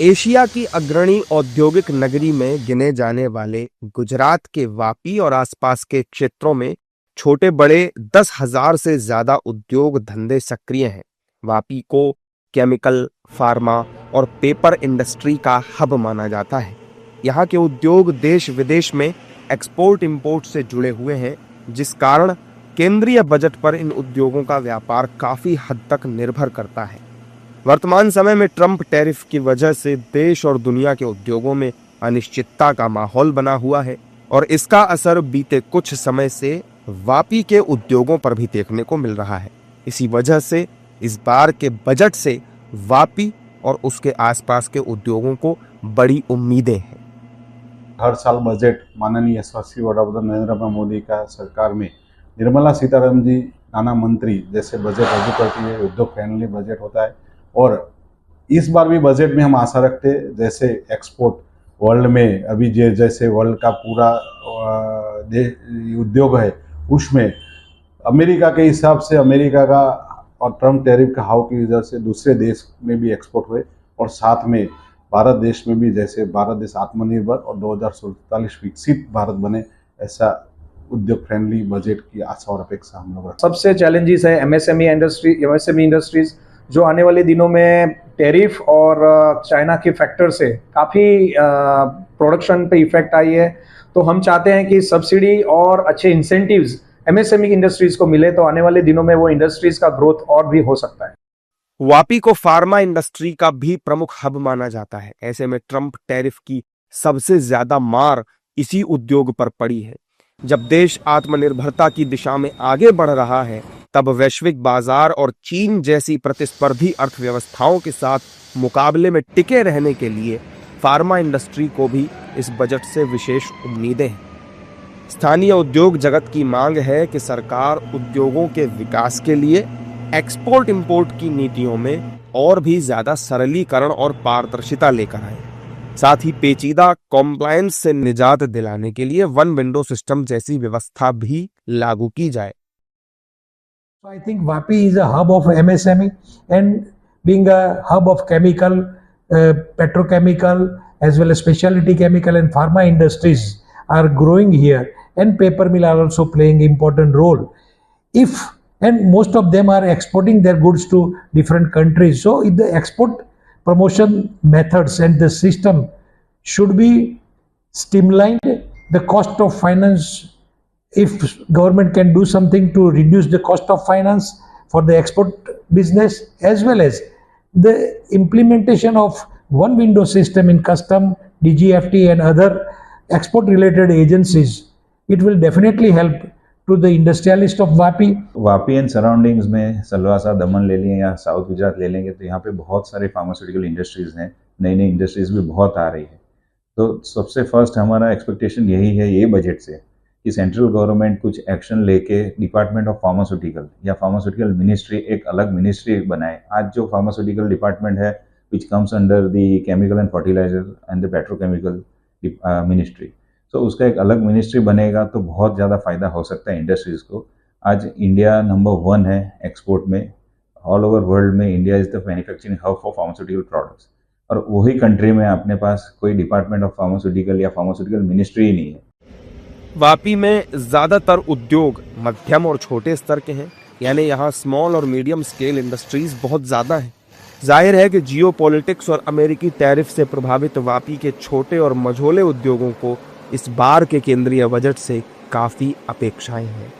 Asia की अग्रणी औद्योगिक नगरी में गिने जाने वाले गुजरात के वापी और आसपास के क्षेत्रों में छोटे बड़े 10,000 से ज्यादा उद्योग धंधे सक्रिय हैं। वापी को केमिकल, फार्मा और पेपर इंडस्ट्री का हब माना जाता है। यहाँ के उद्योग देश विदेश में एक्सपोर्ट इंपोर्ट से जुड़े हुए हैं, जिस कारण केंद्रीय बजट पर इन उद्योगों का व्यापार काफी हद तक निर्भर करता है। वर्तमान समय में ट्रंप टैरिफ की वजह से देश और दुनिया के उद्योगों में अनिश्चितता का माहौल बना हुआ है और इसका असर बीते कुछ समय से वापी के उद्योगों पर भी देखने को मिल रहा है। इसी वजह से इस बार के बजट से वापी और उसके आसपास के उद्योगों को बड़ी उम्मीदें हैं। हर साल बजट माननीय यशस्वी वडाप्रधान नरेंद्र भाई मोदी का सरकार में निर्मला सीतारमण जी नाना मंत्री जैसे बजट रजू करती है, उद्योग फ्रेंडली बजट होता है। और इस बार भी बजट में हम आशा रखते हैं जैसे एक्सपोर्ट वर्ल्ड में अभी जैसे वर्ल्ड का पूरा उद्योग है, उसमें अमेरिका के हिसाब से अमेरिका का और ट्रम्प टैरिफ का हाव की वजह से दूसरे देश में भी एक्सपोर्ट हुए और साथ में भारत देश में भी जैसे भारत देश आत्मनिर्भर और 2047 विकसित भारत बने, ऐसा उद्योग फ्रेंडली बजट की आशा और अपेक्षा हम लोग। सबसे चैलेंजेस है एमएसएमई इंडस्ट्रीज जो आने वाले दिनों में टैरिफ और चाइना के फैक्टर से काफ़ी प्रोडक्शन पे इफेक्ट आई है। तो हम चाहते हैं कि सब्सिडी और अच्छे इंसेंटिव्स एमएसएमई इंडस्ट्रीज को मिले तो आने वाले दिनों में वो इंडस्ट्रीज का ग्रोथ और भी हो सकता है। वापी को फार्मा इंडस्ट्री का भी प्रमुख हब माना जाता है। ऐसे में ट्रंप टैरिफ की सबसे ज्यादा मार इसी उद्योग पर पड़ी है। जब देश आत्मनिर्भरता की दिशा में आगे बढ़ रहा है, तब वैश्विक बाजार और चीन जैसी प्रतिस्पर्धी अर्थव्यवस्थाओं के साथ मुकाबले में टिके रहने के लिए फार्मा इंडस्ट्री को भी इस बजट से विशेष उम्मीदें हैं। स्थानीय उद्योग जगत की मांग है कि सरकार उद्योगों के विकास के लिए एक्सपोर्ट इंपोर्ट की नीतियों में और भी ज्यादा सरलीकरण और पारदर्शिता लेकर आए। साथ ही पेचीदा कॉम्प्लायंस से निजात दिलाने के लिए वन विंडो सिस्टम जैसी व्यवस्था भी लागू की जाए। I think Vapi is a hub of MSME and being a hub of chemical, petrochemical as well as specialty chemical and pharma industries are growing here, and paper mill are also playing important role. And most of them are exporting their goods to different countries. So if the export promotion methods and the system should be streamlined, the cost of finance, if government can do something to reduce the cost of finance for the export business, as well as the implementation of one window system in custom, DGFT and other export related agencies, it will definitely help to the industrialist of Vapi. Vapi and surroundings में सलवासा, दमन ले लें या south Gujarat ले लेंगे तो यहाँ पे बहुत सारे फार्मास्यूटिकल इंडस्ट्रीज हैं, नई नई इंडस्ट्रीज भी बहुत आ रही है। तो सबसे फर्स्ट हमारा एक्सपेक्टेशन यही है ये बजट से कि सेंट्रल गवर्नमेंट कुछ एक्शन लेके डिपार्टमेंट ऑफ फार्मास्यूटिकल या फार्मास्यूटिकल मिनिस्ट्री एक अलग मिनिस्ट्री बनाए। आज जो फार्मास्यूटिकल डिपार्टमेंट है which comes under the chemical and fertilizer and the petrochemical ministry, तो उसका एक अलग मिनिस्ट्री बनेगा तो बहुत ज़्यादा फायदा हो सकता है इंडस्ट्रीज़ को। आज इंडिया नंबर 1 है एक्सपोर्ट में, ऑल ओवर वर्ल्ड में India is the manufacturing hub for pharmaceutical products, और वही कंट्री में अपने पास कोई डिपार्टमेंट ऑफ फार्मास्यूटिकल या फार्मास्यूटिकल मिनिस्ट्री ही नहीं है। वापी में ज्यादातर उद्योग मध्यम और छोटे स्तर के हैं, यानी यहाँ स्मॉल और मीडियम स्केल इंडस्ट्रीज बहुत ज्यादा हैं। जाहिर है कि जियोपॉलिटिक्स और अमेरिकी टैरिफ से प्रभावित वापी के छोटे और मझोले उद्योगों को इस बार के केंद्रीय बजट से काफी अपेक्षाएं हैं।